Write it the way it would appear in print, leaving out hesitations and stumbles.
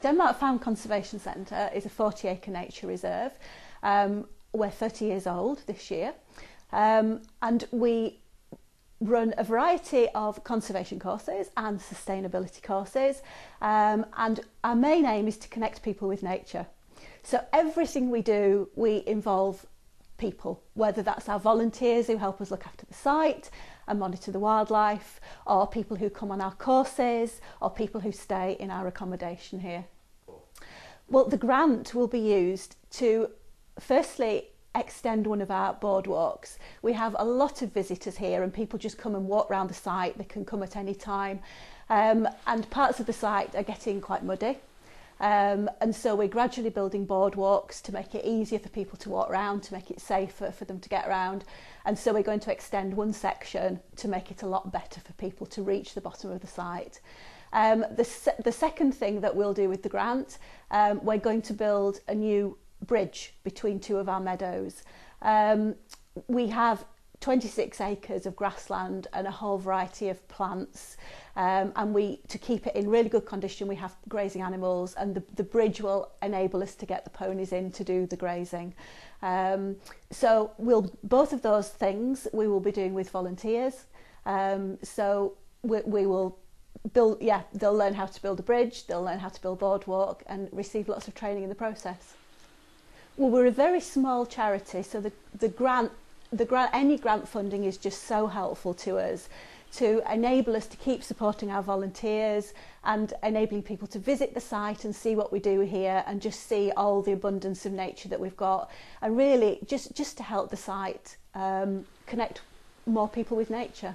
Denmarc Fferm Conservation Centre is a 40-acre nature reserve. We're 30 years old this year, and we run a variety of conservation courses and sustainability courses, and our main aim is to connect people with nature. So everything we do, we involve people, whether that's our volunteers who help us look after the site and monitor the wildlife, or people who come on our courses, or people who stay in our accommodation here. Well, the grant will be used to firstly extend one of our boardwalks. We have a lot of visitors here and people just come and walk around the site. They can come at any time, and parts of the site are getting quite muddy. And so we're gradually building boardwalks to make it easier for people to walk around, to make it safer for them to get around. And so we're going to extend one section to make it a lot better for people to reach the bottom of the site. The second thing that we'll do with the grant, we're going to build a new bridge between two of our meadows. We have 26 acres of grassland and a whole variety of plants, and to keep it in really good condition, we have grazing animals, and the bridge will enable us to get the ponies in to do the grazing. So both of those things we will be doing with volunteers. So we will build, they'll learn how to build a bridge, they'll learn how to build boardwalk and receive lots of training in the process. Well, we're a very small charity, so any grant funding is just so helpful to us to enable us to keep supporting our volunteers and enabling people to visit the site and see what we do here and just see all the abundance of nature that we've got, and really just to help the site connect more people with nature.